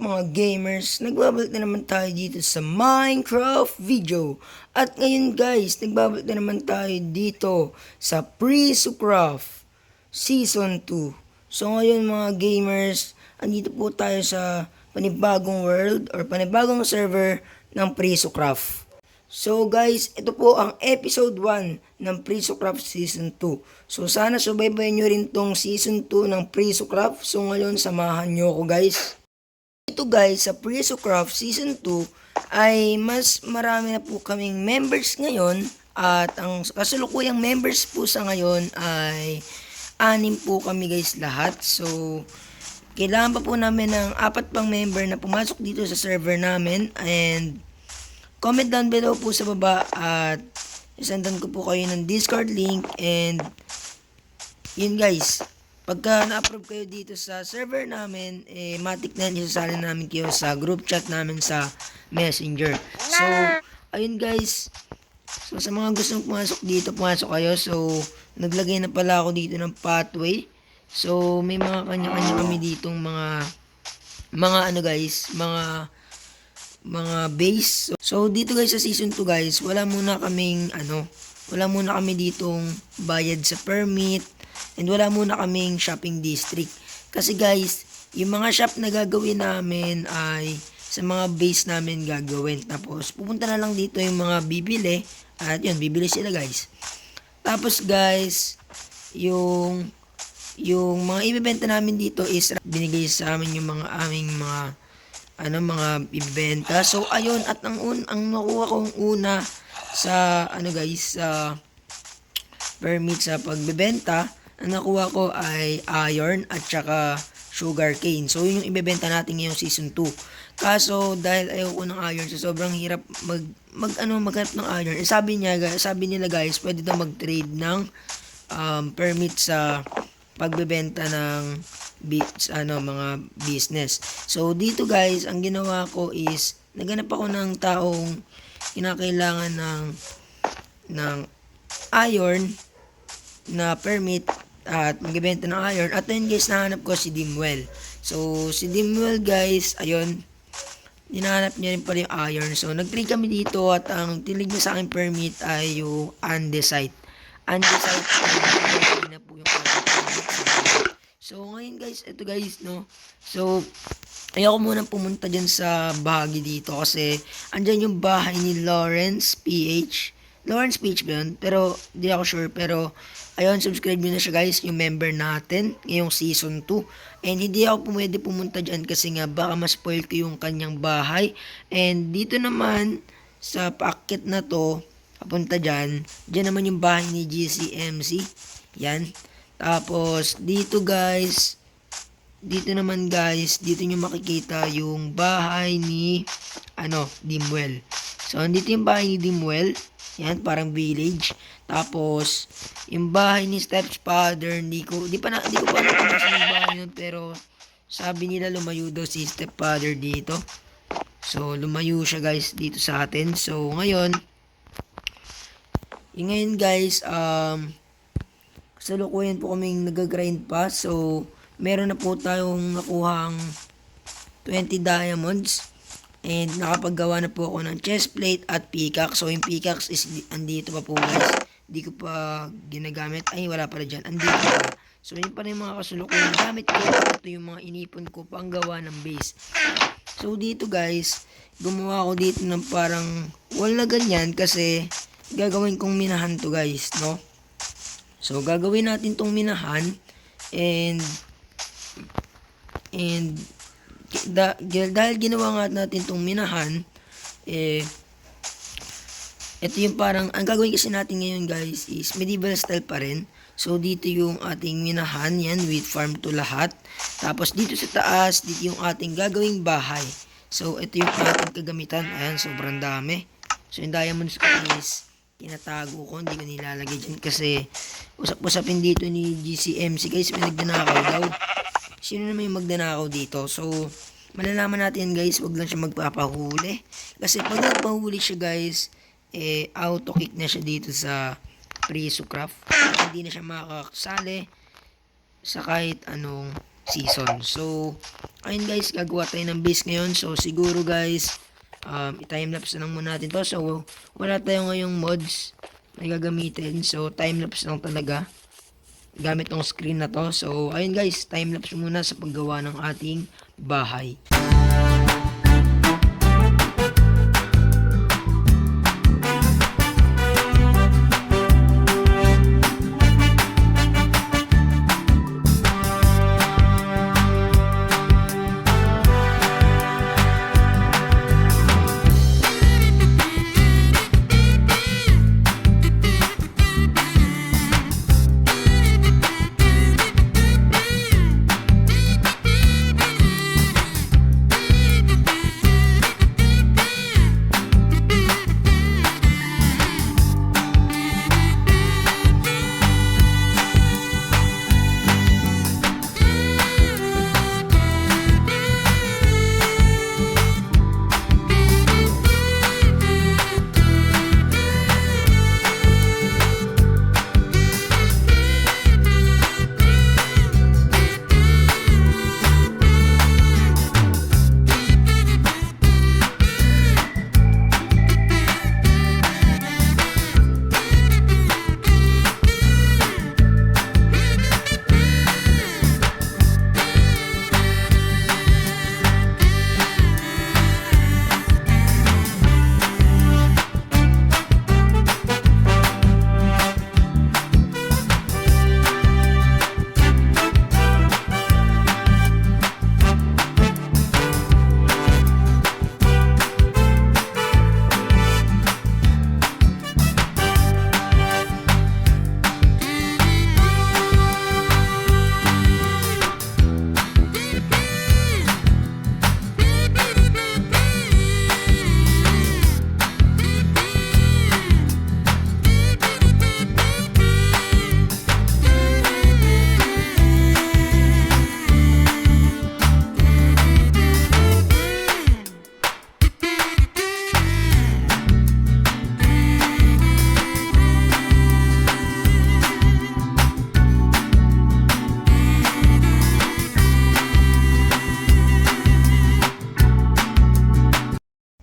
mga gamers? Nagbabalik na naman tayo dito sa Minecraft video. At ngayon guys, nagbabalik na naman tayo dito sa Pre-Craft Season 2. So ngayon mga gamers, andito po tayo sa panibagong world or panibagong server ng Pre-Craft. So guys, ito po ang episode 1 ng Pre-Craft Season 2. So sana subaybayan nyo rin tong Season 2 ng Pre-Craft. So ngayon, samahan nyo ako guys. Ito guys, sa Pre-Craft Season 2 ay mas marami na po kaming members ngayon. At ang kasalukuyang members po sa ngayon ay 6 po kami guys lahat. So kailangan pa po namin ng 4 pang member na pumasok dito sa server namin. And comment down below po sa baba at isendan ko po kayo ng Discord link. And yun guys, pagka na-approve kayo dito sa server namin, matik na isasali namin kayo sa group chat namin sa Messenger. So, ayun guys. So, sa mga gustong pumasok dito, pumasok kayo. So, naglagay na pala ako dito ng pathway. So, may mga kanya-kanya kami ditong mga ano guys, mga base. So dito guys sa season 2 guys, wala muna kami ditong bayad sa permit and wala muna kaming shopping district. Kasi guys, yung mga shop na gagawin namin ay sa mga base namin gagawin. Tapos pupunta na lang dito yung mga bibili at yun, bibili sila guys. Tapos guys, yung mga ibebenta namin dito is binigay sa amin yung mga aming mga ibebenta. So ayun, at ang nakuha kong una sa guys, sa permit sa pagbebenta, ang nakuha ko ay iron at saka sugar cane. So yun yung ibebenta natin ngayong season 2. Kaso dahil ayoko ng iron, so sobrang hirap maghanap ng iron. Sabi nila guys, pwede daw mag-trade ng permit sa pagbebenta ng mga business. So dito guys, ang ginawa ko is naghanap ako ng taong kinakailangan ng iron na permit at magbebenta ng iron. At then guys, nahanap ko si Dimwell. So si Dimwell guys, ayun, hinahanap niya rin pala yung iron. So nag-trade kami dito at ang tinig niya sa akin permit ay yung andesite. Andesite na po yung so ngayon guys, ito guys no. So ayoko muna pumunta dyan sa bahagi dito kasi andyan yung bahay ni Lawrence PH. Lawrence PH ba yun? Pero di ako sure. Pero ayun, subscribe nyo na siya guys, yung member natin ngayong season 2. And hindi ako pwede pumunta dyan kasi nga baka ma-spoil ko yung kanyang bahay. And dito naman sa packet na to, papunta dyan naman yung bahay ni GCMC. Yan. Tapos dito naman guys, dito nyo makikita yung bahay ni Dimwell. So andito yung bahay ni Dimwell. Yan, parang village. Tapos yung bahay ni Stepfather, hindi ko pa nakita yung bahay nun, pero sabi nila lumayo daw si Stepfather dito. So lumayo siya guys dito sa atin. So ngayon guys, kasalukuyan po kaming nag-grind pa. So meron na po tayong nakuhang 20 diamonds. And nakapaggawa na po ako ng chest plate at pickaxe. So yung pickaxe is andito pa po guys. Hindi ko pa ginagamit. Ay, wala pala dyan. Andito pa. So yun pa rin yung mga kasalukuyan gamit ko. Ito yung mga inipon ko pang gawa ng base. So dito guys, gumawa ako dito ng parang wall na ganyan kasi gagawin kong minahan to guys, no? So gagawin natin tong minahan and dahil ginawa nga natin tong minahan, ito yung parang, ang gagawin kasi natin ngayon guys is medieval style pa rin. So dito yung ating minahan, yan, with farm to lahat. Tapos dito sa taas, dito yung ating gagawing bahay. So ito yung ating kagamitan, ayan, sobrang dami. So yung diamonds ko is tinatago ko, hindi ko nilalagay dyan kasi usap-usapin dito ni GCMC guys, may nagdanakaw daw. Sino naman yung magdanakaw dito? So malalaman natin guys, wag lang siya magpapahuli kasi pag nagpahuli siya guys, auto kick na siya dito sa Pre-Craft. Hindi na siya makakasali sa kahit anong season. So, ayun guys, gagawa tayo ng base ngayon. So, siguro guys, i-timelapse lang muna natin to. So, wala tayo ngayong mods na gagamitin. So, timelapse lang talaga gamit ng screen na to. So, ayun guys, timelapse muna sa paggawa ng ating bahay.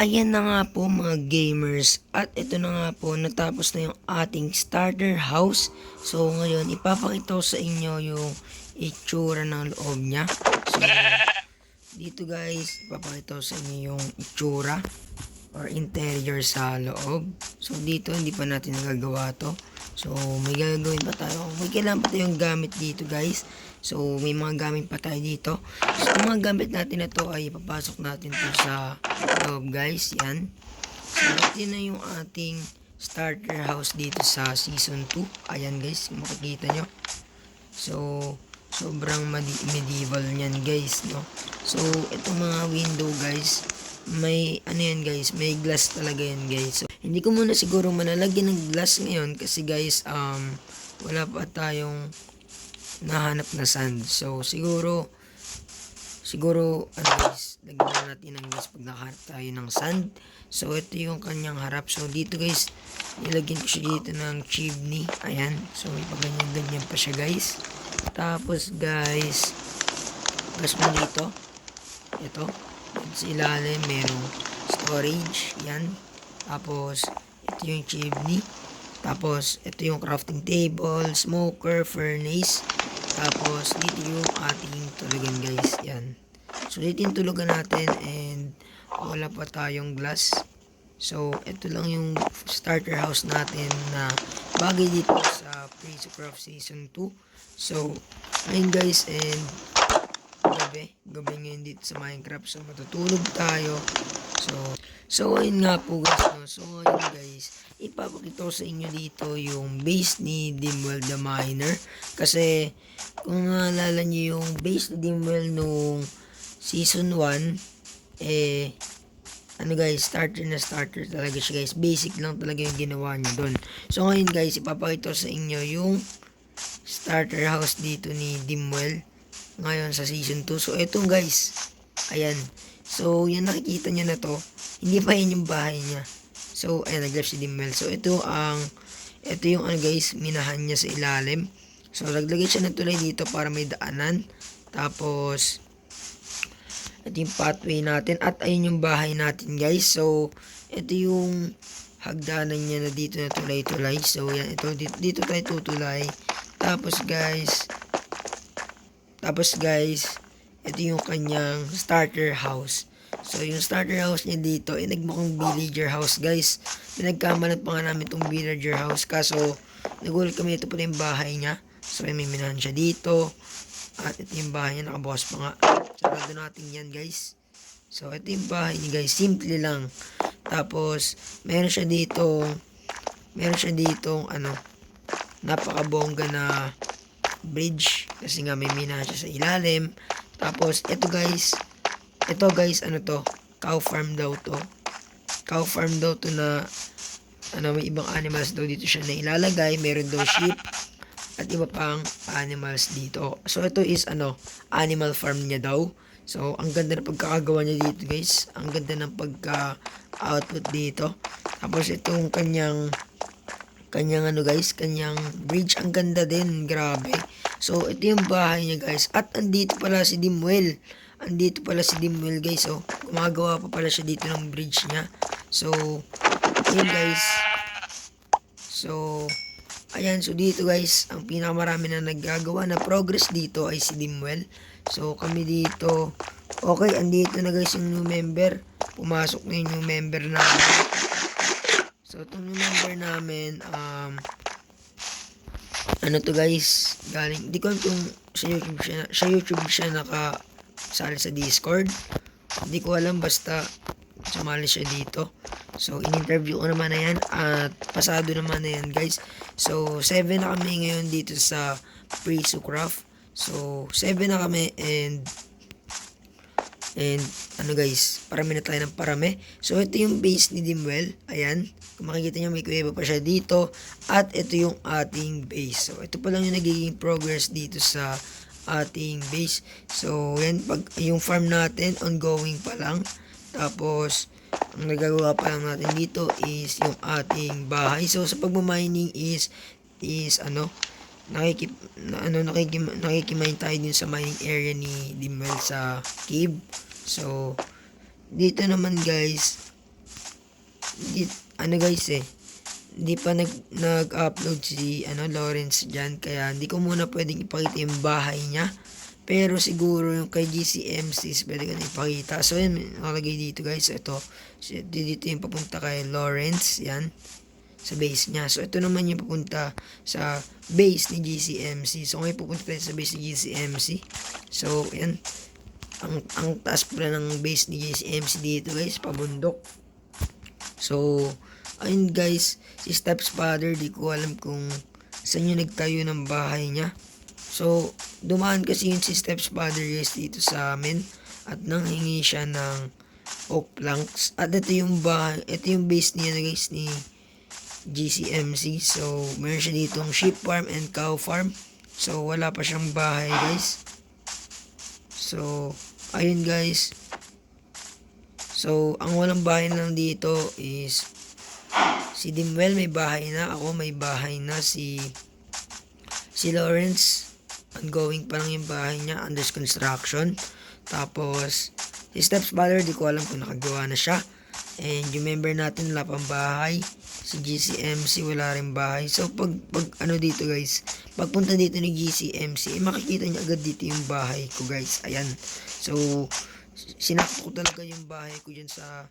Ayan na nga po mga gamers, at ito na nga po, natapos na yung ating starter house. So ngayon ipapakita ko sa inyo yung itsura ng loob niya. So dito guys, ipapakita ko sa inyo yung itsura or interior sa loob. So dito hindi pa natin nagagawa to. So may gagawin pa tayo, may kailangan pa tayong gamit dito guys. So may mga gamit pa tayo dito. So ang mga gamit natin na to ay ipapasok natin to sa loob guys. Yan. So ito na yung ating starter house dito sa season 2. Ayan guys, makikita nyo. So sobrang medieval niyan guys, no. So itong mga window guys, may ano yan guys, may glass talaga yan guys. So hindi ko muna siguro manalagyan ng glass ngayon kasi guys wala pa tayong nahanap na sand. So siguro ano guys, lagyan na natin ng glass pag nakahanap tayo ng sand. So ito yung kanyang harap. So dito guys, nilagyan ko siya dito ng chimney. Ayan. So ipaganyan-ganyan pa siya guys. Tapos guys, gas mo dito. Ito. Sa ilalim merong storage. Yan. Tapos ito yung chimney. Tapos ito yung crafting table, smoker, furnace. Tapos dito yung ating tulugan guys. Yan. So dito yung tulugan natin and wala pa tayong glass. So ito lang yung starter house natin na bagay dito sa Pre-Craft Season 2. So ayun guys, and gabi ngayon dito sa Minecraft. So matutulog tayo. So ayun nga po guys, no? So ayun guys, ipapakita ko sa inyo dito yung base ni Dimwell the Miner. Kasi kung naalala nyo yung base ni Dimwell nung season 1, ano guys, starter talaga siya guys. Basic lang talaga yung ginawa niya doon. So ngayon guys, ipapakita ko sa inyo yung starter house dito ni Dimwell ngayon sa season 2. So eto guys, ayan. So yan, nakikita nyo na to, hindi pa yan yung bahay niya. So ayan, nag-left si Dimwell. So ito yung ano guys, minahan niya sa ilalim. So naglagay siya ng tulay dito para may daanan. Tapos, ito yung pathway natin. At ayun yung bahay natin guys. So, ito yung hagdanan niya na dito na tulay-tulay. So, yan. Ito, dito tayo tutulay. Tapos guys, ito yung kanyang starter house. So, yung starter house niya dito, nagmukhang villager house, guys. Pinagkamalat pa nga namin itong villager house. Kaso, nagulat kami, ito pala yung bahay niya. So, may minahan siya dito. At ito yung bahay niya, nakabukas pa nga. Sarado natin yan, guys. So, ito yung bahay niya, guys. Simple lang. Tapos, meron siya dito, napakabongga na bridge. Kasi nga, may minahan siya sa ilalim. Tapos, ito guys, ano to? Cow farm daw to. Cow farm daw to na, may ibang animals daw dito siya na ilalagay. Meron daw sheep at iba pang animals dito. So, ito is, animal farm niya daw. So, ang ganda ng pagkakagawa niya dito, guys. Ang ganda ng pagka-output dito. Tapos, itong kanyang bridge. Ang ganda din. Grabe. So, ito yung bahay niya, guys. At andito pala si Dimwell. Guys. So, gumagawa pa pala siya dito ng bridge niya. So, yun, guys. So, ayan. So, dito, guys, ang pinakamarami na naggagawa na progress dito ay si Dimwell. So, kami dito. Okay, andito na, guys, yung new member. Pumasok na yung new member namin. So, itong new member namin, to guys, galing, di ko alam kung sa YouTube siya nakasali sa Discord. Hindi ko alam, basta sumali siya dito. So, in-interview ko naman na yan at pasado naman na yan, guys. So, 7 na kami ngayon dito sa Pre-Sucraft. So, 7 na kami and guys, parami na tayo ng parami. So, ito yung base ni Dimwell. Ayan. Kung makikita nyo, may kuweba pa siya dito. At ito yung ating base. So, ito pa lang yung nagiging progress dito sa ating base. So, yan. Yung farm natin, ongoing pa lang. Tapos, ang nagagawa pa lang natin dito is yung ating bahay. So, sa pagmamining is nakikimine tayo din sa mining area ni Dimwell sa cave. So, dito naman guys, hindi pa nag-upload si Lawrence dyan, kaya hindi ko muna pwedeng ipakita yung bahay niya. Pero siguro yung kay GCMCs pwede ko na ipakita. So, yan, nakalagay dito guys. Ito, dito yung papunta kay Lawrence, yan, sa base niya. So, ito naman yung papunta sa base ni GCMC. So, ngayon pupunta tayo sa base ni GCMC. So, yan. Ang taas pala ng base ni GCMC dito, guys. Pabundok. So, ayun, guys. Si Steps Father, di ko alam kung saan yung nagtayo ng bahay niya. So, dumaan kasi yun si Steps Father, guys, dito sa amin. At nanghingi siya ng oak planks. At ito yung bahay. Ito yung base niya, guys, ni GCMC. So, meron siya ditong sheep farm and cow farm. So, wala pa siyang bahay, guys. So, ayun, guys. So, ang walang bahay lang dito is si Dimwell may bahay na. Ako may bahay na. Si Lawrence, ongoing pa lang yung bahay niya. Under construction. Tapos, si Steps Father, di ko alam kung nakagawa na siya. And yung member natin, wala pang bahay. Si GCMC, wala rin bahay. So, pag dito, guys, pagpunta dito ni GCMC, makikita niya agad dito yung bahay ko, guys. Ayan. So, sinakto ko talaga yung bahay ko dyan sa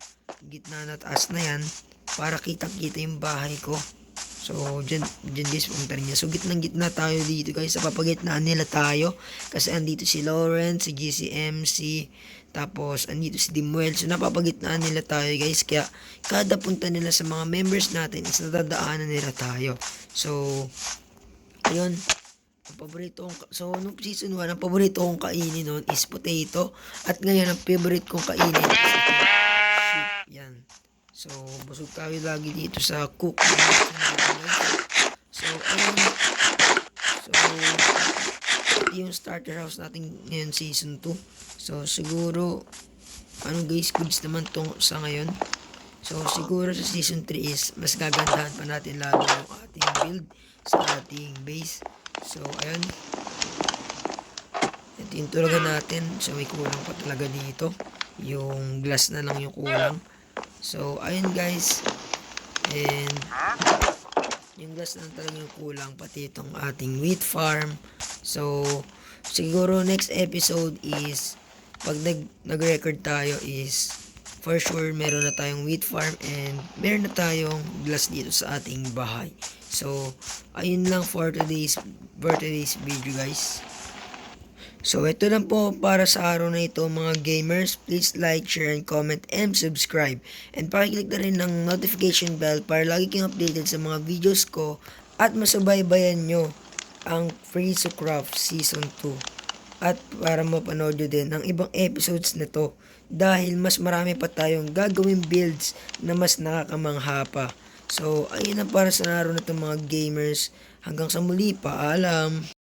gitna na taas na yan para kitang-kita yung bahay ko. So, dyan guys, pumunta rin niya. So, gitnang-gitna tayo dito, guys. Sa papagitnaan nila tayo. Kasi andito si Lawrence, si GCMC, tapos andito si Dimwell. So, napapagitnaan nila tayo, guys. Kaya, kada punta nila sa mga members natin is nadadaanan nila tayo. So, ayun. Nung season 1, ang paborito kong kainin noon is potato. At ngayon, ang favorite kong kainin is sheep. Yan. So, busog tayo lagi dito sa cook. So, ayun. So, yung starter house natin ngayon season 2. So, siguro, guys, goods naman tong sa ngayon. So, siguro sa season 3 is mas gagandahan pa natin lalo yung ating build sa ating base. So, ayun. Ito tintulagan natin. So may kulang pa talaga dito. Yung glass na lang yung kulang. So ayun guys. And yung glass na lang talaga yung kulang. Pati itong ating wheat farm. So siguro next episode is pag nag-record tayo is for sure meron na tayong wheat farm and meron na tayong glass dito sa ating bahay. So ayun lang for today's video guys. So ito lang po para sa araw na ito mga gamers. Please like, share, and comment, and subscribe. And pakiclick na rin ng notification bell para lagi kayong updated sa mga videos ko at masubaybayan nyo ang Free to Craft Season 2. At para mapanood nyo din ang ibang episodes na to. Dahil mas marami pa tayong gagawing builds na mas nakakamangha pa. So ayun na para sa araw na ito mga gamers. Hanggang sa muli, paalam!